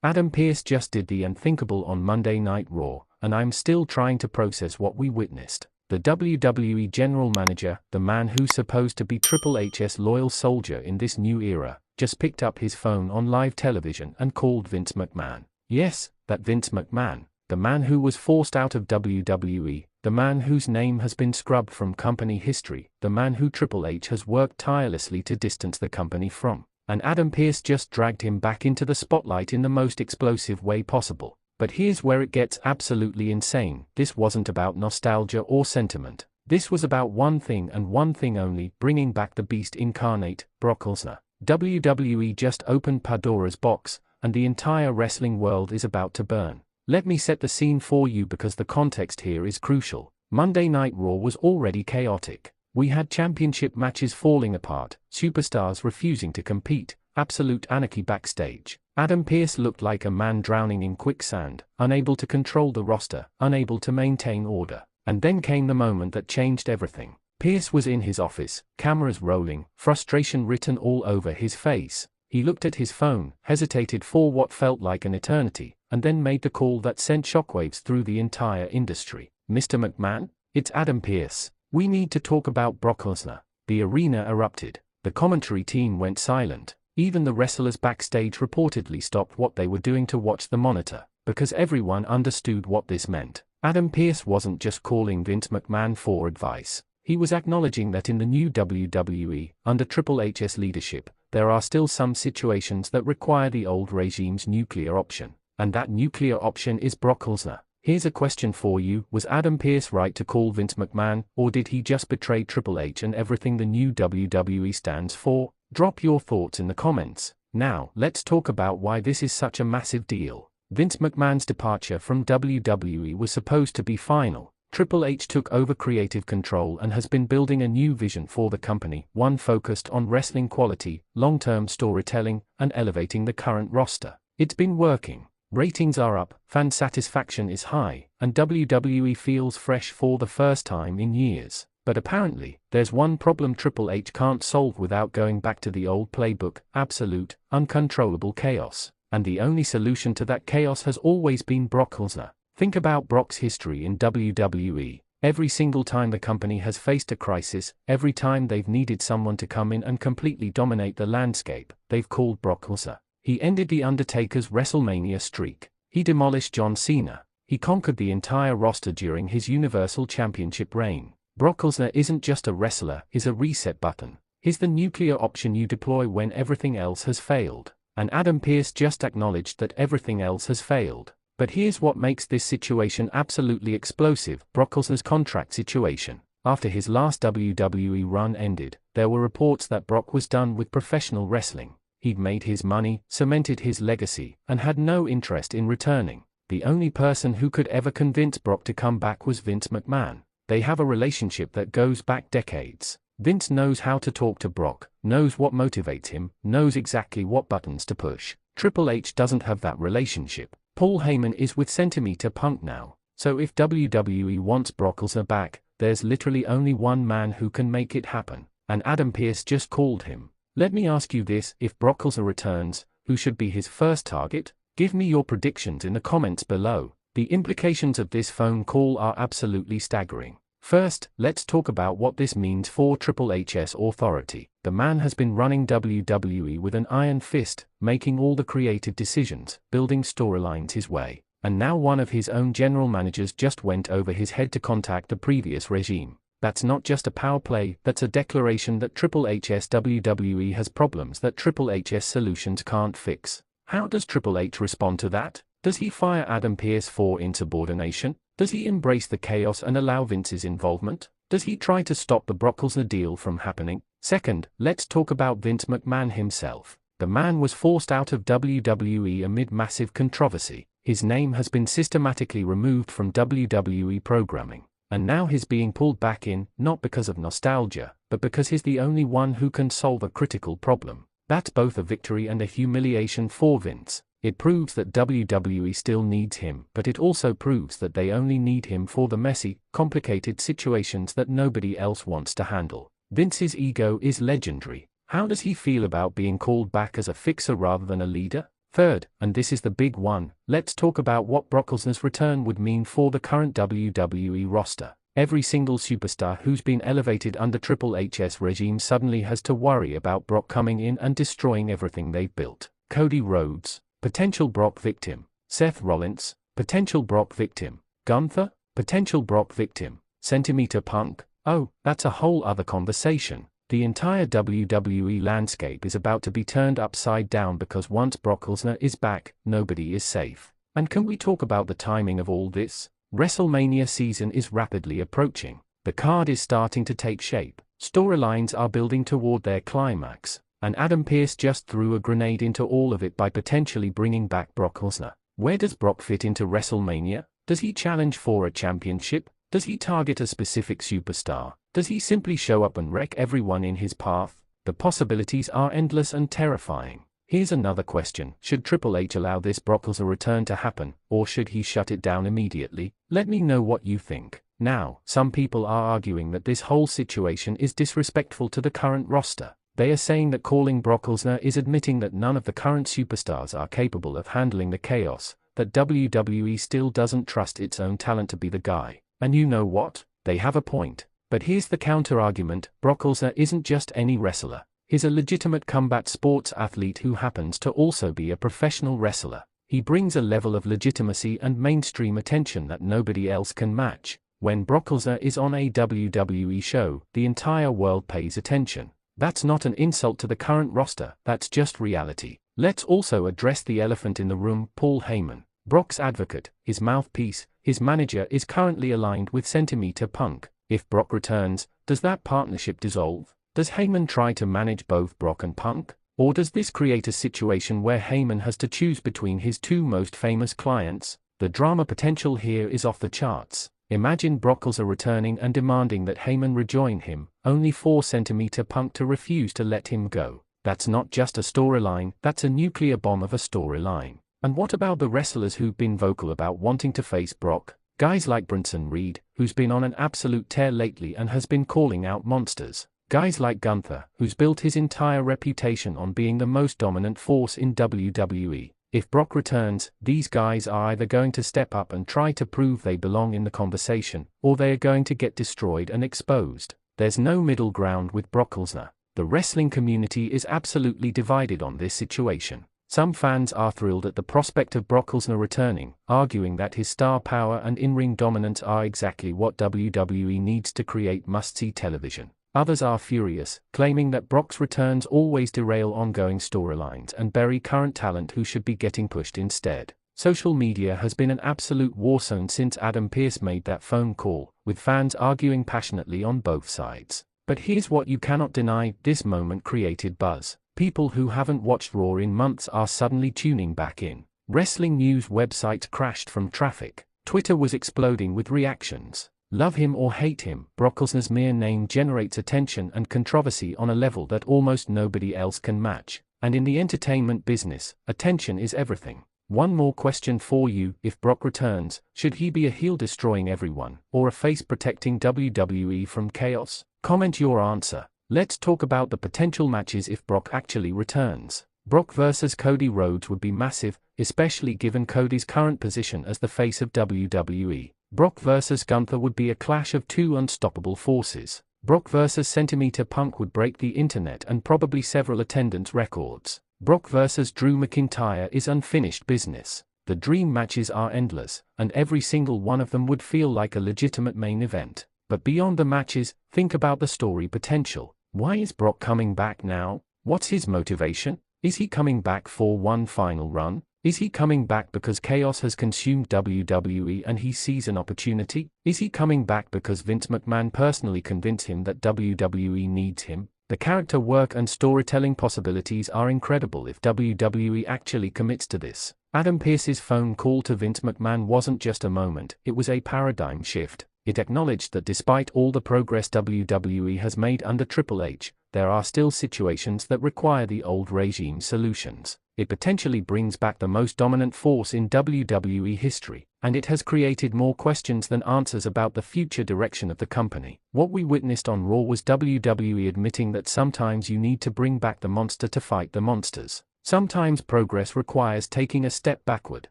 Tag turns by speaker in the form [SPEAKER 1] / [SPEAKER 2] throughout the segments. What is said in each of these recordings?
[SPEAKER 1] Adam Pearce just did the unthinkable on Monday Night Raw, and I'm still trying to process what we witnessed. The WWE General Manager, the man who's supposed to be Triple H's loyal soldier in this new era, just picked up his phone on live television and called Vince McMahon. Yes, that Vince McMahon, the man who was forced out of WWE, the man whose name has been scrubbed from company history, the man who Triple H has worked tirelessly to distance the company from. And Adam Pearce just dragged him back into the spotlight in the most explosive way possible. But here's where it gets absolutely insane. This wasn't about nostalgia or sentiment. This was about one thing and one thing only: bringing back the beast incarnate, Brock Lesnar. WWE just opened Pandora's box, and the entire wrestling world is about to burn. Let me set the scene for you because the context here is crucial. Monday Night Raw was already chaotic. We had championship matches falling apart, superstars refusing to compete, absolute anarchy backstage. Adam Pearce looked like a man drowning in quicksand, unable to control the roster, unable to maintain order. And then came the moment that changed everything. Pearce was in his office, cameras rolling, frustration written all over his face. He looked at his phone, hesitated for what felt like an eternity, and then made the call that sent shockwaves through the entire industry. "Mr. McMahon, it's Adam Pearce. We need to talk about Brock Lesnar." The arena erupted. The commentary team went silent. Even the wrestlers backstage reportedly stopped what they were doing to watch the monitor, because everyone understood what this meant. Adam Pearce wasn't just calling Vince McMahon for advice. He was acknowledging that in the new WWE, under Triple H's leadership, there are still some situations that require the old regime's nuclear option. And that nuclear option is Brock Lesnar. Here's a question for you: was Adam Pearce right to call Vince McMahon, or did he just betray Triple H and everything the new WWE stands for? Drop your thoughts in the comments. Now, let's talk about why this is such a massive deal. Vince McMahon's departure from WWE was supposed to be final. Triple H took over creative control and has been building a new vision for the company, one focused on wrestling quality, long-term storytelling, and elevating the current roster. It's been working. Ratings are up, fan satisfaction is high, and WWE feels fresh for the first time in years. But apparently, there's one problem Triple H can't solve without going back to the old playbook: absolute, uncontrollable chaos. And the only solution to that chaos has always been Brock Lesnar. Think about Brock's history in WWE. Every single time the company has faced a crisis, every time they've needed someone to come in and completely dominate the landscape, they've called Brock Lesnar. He ended The Undertaker's WrestleMania streak. He demolished John Cena. He conquered the entire roster during his Universal Championship reign. Brock Lesnar isn't just a wrestler, he's a reset button. He's the nuclear option you deploy when everything else has failed. And Adam Pearce just acknowledged that everything else has failed. But here's what makes this situation absolutely explosive: Brock Lesnar's contract situation. After his last WWE run ended, there were reports that Brock was done with professional wrestling. He'd made his money, cemented his legacy, and had no interest in returning. The only person who could ever convince Brock to come back was Vince McMahon. They have a relationship that goes back decades. Vince knows how to talk to Brock, knows what motivates him, knows exactly what buttons to push. Triple H doesn't have that relationship. Paul Heyman is with Centimeter Punk now. So if WWE wants Brock Lesnar back, there's literally only one man who can make it happen. And Adam Pearce just called him. Let me ask you this: if Brock Lesnar returns, who should be his first target? Give me your predictions in the comments below. The implications of this phone call are absolutely staggering. First, let's talk about what this means for Triple H's authority. The man has been running WWE with an iron fist, making all the creative decisions, building storylines his way. And now one of his own general managers just went over his head to contact the previous regime. That's not just a power play, that's a declaration that Triple H's WWE has problems that Triple H's solutions can't fix. How does Triple H respond to that? Does he fire Adam Pearce for insubordination? Does he embrace the chaos and allow Vince's involvement? Does he try to stop the Brock Lesnar deal from happening? Second, let's talk about Vince McMahon himself. The man was forced out of WWE amid massive controversy. His name has been systematically removed from WWE programming. And now he's being pulled back in, not because of nostalgia, but because he's the only one who can solve a critical problem. That's both a victory and a humiliation for Vince. It proves that WWE still needs him, but it also proves that they only need him for the messy, complicated situations that nobody else wants to handle. Vince's ego is legendary. How does he feel about being called back as a fixer rather than a leader? Third, and this is the big one, let's talk about what Brock Lesnar's return would mean for the current WWE roster. Every single superstar who's been elevated under Triple H's regime suddenly has to worry about Brock coming in and destroying everything they've built. Cody Rhodes, potential Brock victim. Seth Rollins, potential Brock victim. Gunther, potential Brock victim. Centimeter Punk, oh, that's a whole other conversation. The entire WWE landscape is about to be turned upside down because once Brock Lesnar is back, nobody is safe. And can we talk about the timing of all this? WrestleMania season is rapidly approaching. The card is starting to take shape. Storylines are building toward their climax. And Adam Pearce just threw a grenade into all of it by potentially bringing back Brock Lesnar. Where does Brock fit into WrestleMania? Does he challenge for a championship? Does he target a specific superstar? Does he simply show up and wreck everyone in his path? The possibilities are endless and terrifying. Here's another question. Should Triple H allow this Brock Lesnar return to happen, or should he shut it down immediately? Let me know what you think. Now, some people are arguing that this whole situation is disrespectful to the current roster. They are saying that calling Brock Lesnar is admitting that none of the current superstars are capable of handling the chaos, that WWE still doesn't trust its own talent to be the guy. And you know what? They have a point. But here's the counter-argument, Brock Lesnar isn't just any wrestler. He's a legitimate combat sports athlete who happens to also be a professional wrestler. He brings a level of legitimacy and mainstream attention that nobody else can match. When Brock Lesnar is on a WWE show, the entire world pays attention. That's not an insult to the current roster, that's just reality. Let's also address the elephant in the room, Paul Heyman. Brock's advocate, his mouthpiece, his manager is currently aligned with Centimeter Punk. If Brock returns, does that partnership dissolve? Does Heyman try to manage both Brock and Punk? Or does this create a situation where Heyman has to choose between his two most famous clients? The drama potential here is off the charts. Imagine Brock Lesnar returning and demanding that Heyman rejoin him, only for Centimeter Punk to refuse to let him go. That's not just a storyline, that's a nuclear bomb of a storyline. And what about the wrestlers who've been vocal about wanting to face Brock? Guys like Bronson Reed, who's been on an absolute tear lately and has been calling out monsters. Guys like Gunther, who's built his entire reputation on being the most dominant force in WWE. If Brock returns, these guys are either going to step up and try to prove they belong in the conversation, or they are going to get destroyed and exposed. There's no middle ground with Brock Lesnar. The wrestling community is absolutely divided on this situation. Some fans are thrilled at the prospect of Brock Lesnar returning, arguing that his star power and in-ring dominance are exactly what WWE needs to create must-see television. Others are furious, claiming that Brock's returns always derail ongoing storylines and bury current talent who should be getting pushed instead. Social media has been an absolute warzone since Adam Pearce made that phone call, with fans arguing passionately on both sides. But here's what you cannot deny, this moment created buzz. People who haven't watched Raw in months are suddenly tuning back in. Wrestling news websites crashed from traffic. Twitter was exploding with reactions. Love him or hate him, Brock Lesnar's mere name generates attention and controversy on a level that almost nobody else can match. And in the entertainment business, attention is everything. One more question for you, if Brock returns, should he be a heel destroying everyone, or a face protecting WWE from chaos? Comment your answer. Let's talk about the potential matches if Brock actually returns. Brock vs. Cody Rhodes would be massive, especially given Cody's current position as the face of WWE. Brock vs. Gunther would be a clash of two unstoppable forces. Brock vs. Centimeter Punk would break the internet and probably several attendance records. Brock vs. Drew McIntyre is unfinished business. The dream matches are endless, and every single one of them would feel like a legitimate main event. But beyond the matches, think about the story potential. Why is Brock coming back now? What's his motivation? Is he coming back for one final run? Is he coming back because chaos has consumed WWE and he sees an opportunity? Is he coming back because Vince McMahon personally convinced him that WWE needs him? The character work and storytelling possibilities are incredible if WWE actually commits to this. Adam Pearce's phone call to Vince McMahon wasn't just a moment, it was a paradigm shift. It acknowledged that despite all the progress WWE has made under Triple H, there are still situations that require the old regime's solutions. It potentially brings back the most dominant force in WWE history, and it has created more questions than answers about the future direction of the company. What we witnessed on Raw was WWE admitting that sometimes you need to bring back the monster to fight the monsters. Sometimes progress requires taking a step backward.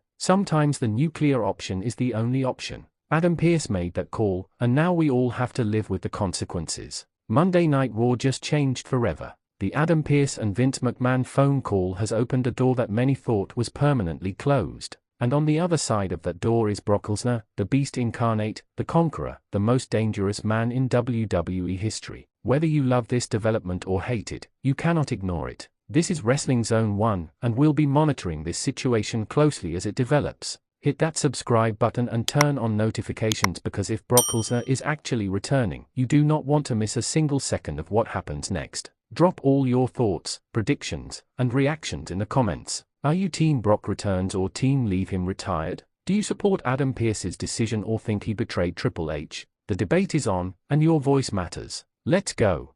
[SPEAKER 1] Sometimes the nuclear option is the only option. Adam Pearce made that call, and now we all have to live with the consequences. Monday Night Raw just changed forever. The Adam Pearce and Vince McMahon phone call has opened a door that many thought was permanently closed. And on the other side of that door is Brock Lesnar, the Beast incarnate, the Conqueror, the most dangerous man in WWE history. Whether you love this development or hate it, you cannot ignore it. This is Wrestling Zone 1, and we'll be monitoring this situation closely as it develops. Hit that subscribe button and turn on notifications, because if Brock Lesnar is actually returning, you do not want to miss a single second of what happens next. Drop all your thoughts, predictions, and reactions in the comments. Are you Team Brock returns or Team leave him retired? Do you support Adam Pearce's decision or think he betrayed Triple H? The debate is on, and your voice matters. Let's go.